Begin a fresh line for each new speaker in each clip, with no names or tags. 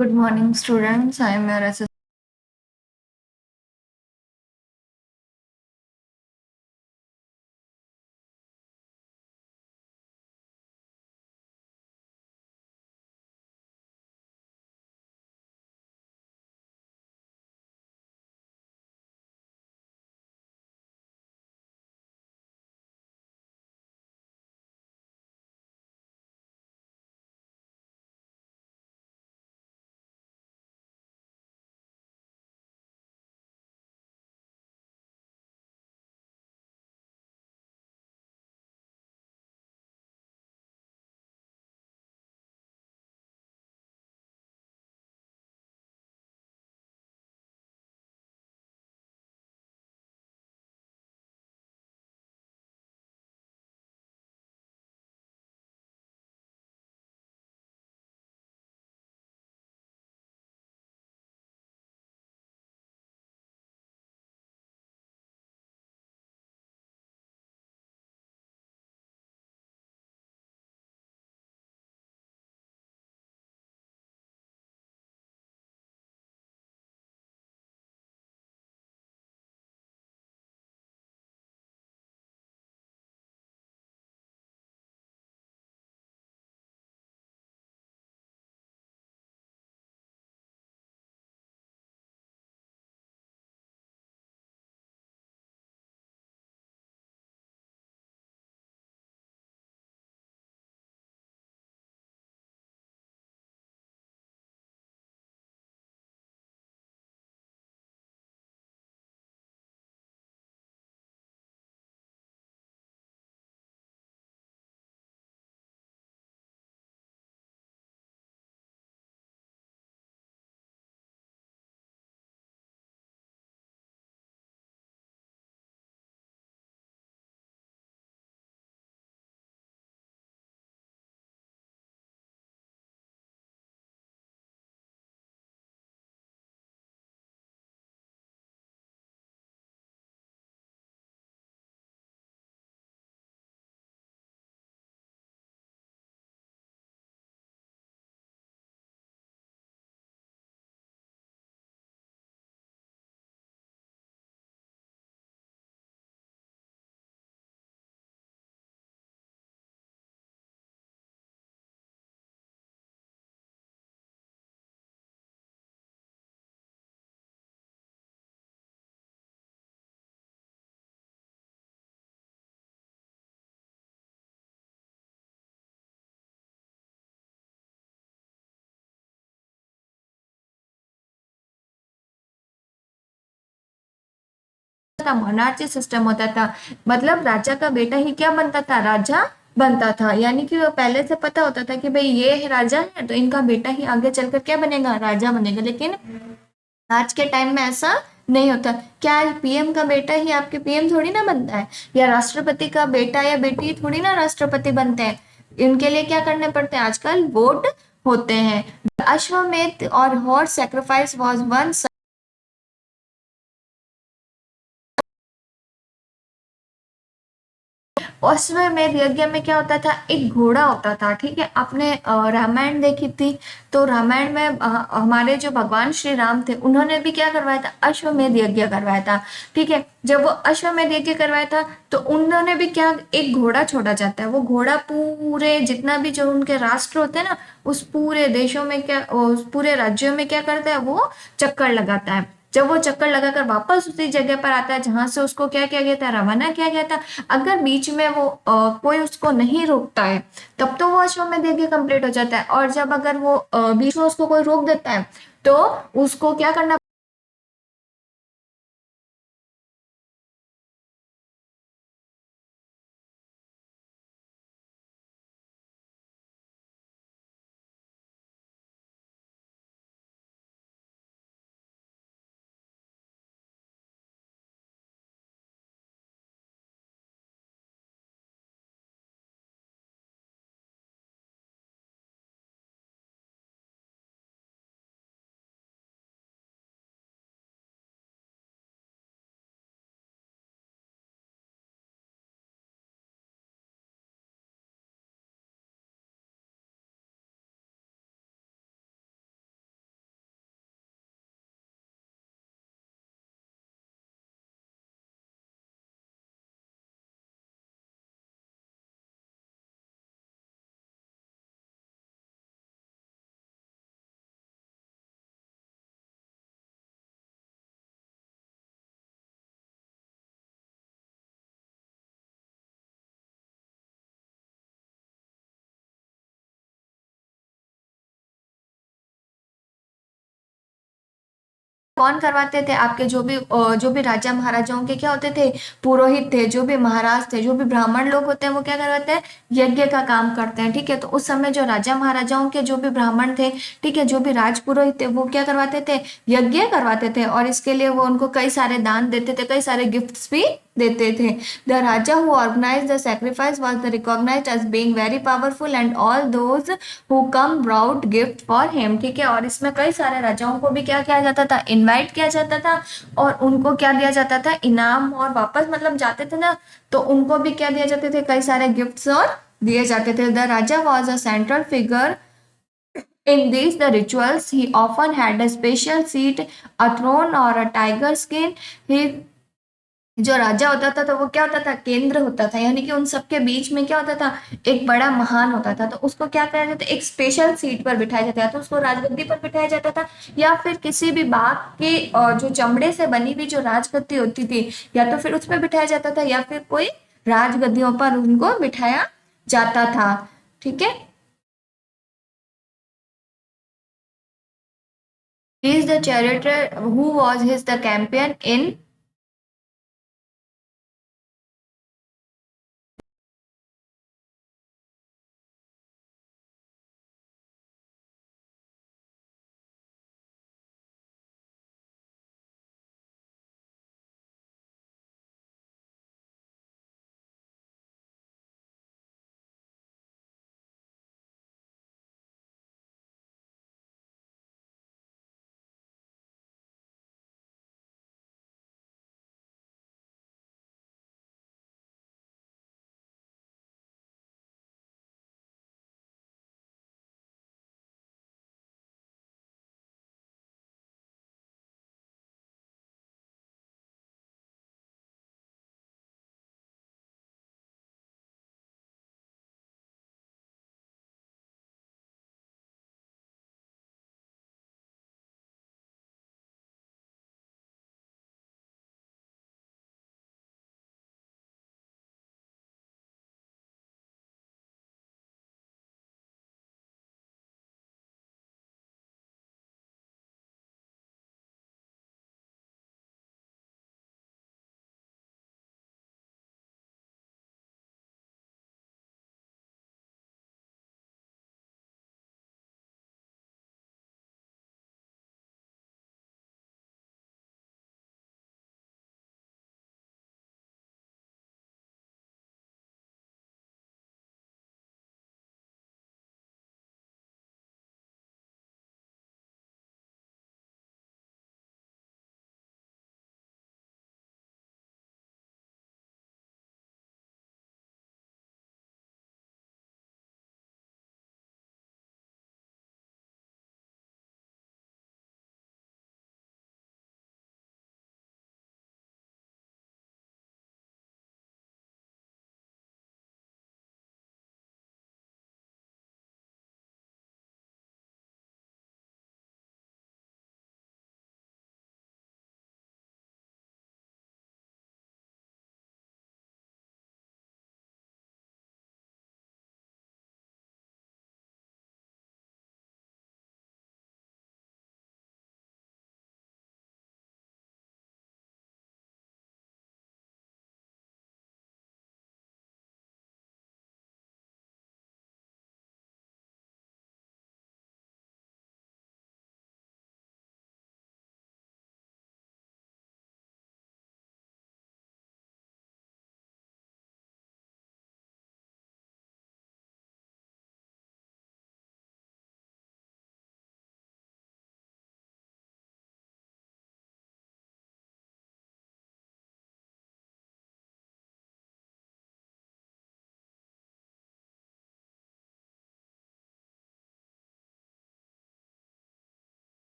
Good morning, students. I am your assistant. था monarchy system होता था। मतलब राजा का बेटा ही क्या बनता था, राजा बनता था। यानी कि वो पहले से पता होता था कि भाई ये है राजा है तो इनका बेटा ही आगे चलकर क्या बनेगा, राजा बनेगा। लेकिन आज के टाइम में ऐसा नहीं होता। क्या पीएम का बेटा ही आपके पीएम थोड़ी ना बनता है, या राष्ट्रपति का बेटा या बेटी थोड़ी ना राष्ट्रपति बनते हैं। इनके लिए क्या करने पड़ते हैं, आजकल वोट होते हैं। अश्वमेध और हॉर्स सेक्रीफाइस वाज वन। अश्वमेध यज्ञ में क्या होता था, एक घोड़ा होता था। ठीक है, आपने रामायण देखी थी, तो रामायण में हमारे जो भगवान श्री राम थे उन्होंने भी क्या करवाया था, अश्वमेध यज्ञ करवाया था। ठीक है, जब वो अश्वमेध यज्ञ करवाया था तो उन्होंने भी क्या, एक घोड़ा छोड़ा जाता है। वो घोड़ा पूरे जितना भी जो उनके राष्ट्र होते हैं ना, उस पूरे देशों में क्या, उस पूरे राज्यों में क्या करता है, वो चक्कर लगाता है। जब वो चक्कर लगाकर वापस उसी जगह पर आता है जहां से उसको क्या किया गया था, रवाना किया गया था। अगर बीच में वो कोई उसको नहीं रोकता है, तब तो वो अश्वमेध यज्ञ कंप्लीट हो जाता है। और जब अगर वो बीच में उसको कोई रोक देता है, तो उसको क्या करना कौन करवाते थे? आपके जो भी राजा महाराजाओं के क्या होते थे, पुरोहित थे, जो भी महाराज थे, जो भी ब्राह्मण लोग होते हैं वो क्या करवाते हैं, यज्ञ का काम करते हैं। ठीक है, तो उस समय जो राजा महाराजाओं के जो भी ब्राह्मण थे, ठीक है, जो भी राजपुरोहित थे, वो क्या करवाते थे, यज्ञ करवाते थे, और इसके लिए वो उनको कई सारे दान देते थे, कई सारे गिफ्ट्स भी देते थे। The raja who organise the sacrifice was the recognized as being very powerful and all those who come brought gift for him। ठीक है, और इसमें कई सारे राजाओं को भी क्या किया जाता था, इनवाइट किया जाता था, और उनको क्या दिया जाता था, इनाम, और वापस मतलब जाते थे ना, तो उनको भी क्या दिए जाते थे, कई सारे गिफ्ट्स और दिए जाते थे। The Raja was a central figure in these the rituals. He often had a special seat, a throne or a tiger skin. He जो राजा होता था तो वो क्या होता था, केंद्र होता था, यानी कि उन सबके बीच में क्या होता था, एक बड़ा महान होता था, तो उसको क्या किया जाता, एक स्पेशल सीट पर बिठाया जाता था, तो उसको राजगद्दी पर बिठाया जाता था, या फिर किसी भी बाघ के जो चमड़े से बनी हुई जो राजगद्दी होती थी, या तो फिर उस पर बिठाया जाता था, या फिर कोई राजगद्दियों पर उनको बिठाया जाता था। ठीक है, he is the charioteer who was his the champion in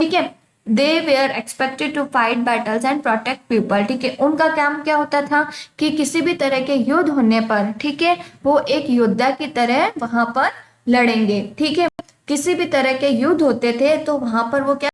ठीक है। They were expected to fight battles and protect people, ठीक है। उनका काम क्या होता था कि किसी भी तरह के युद्ध होने पर, ठीक है, वो एक योद्धा की तरह वहां पर लड़ेंगे, ठीक है। किसी भी तरह के युद्ध होते थे तो वहां पर वो क्या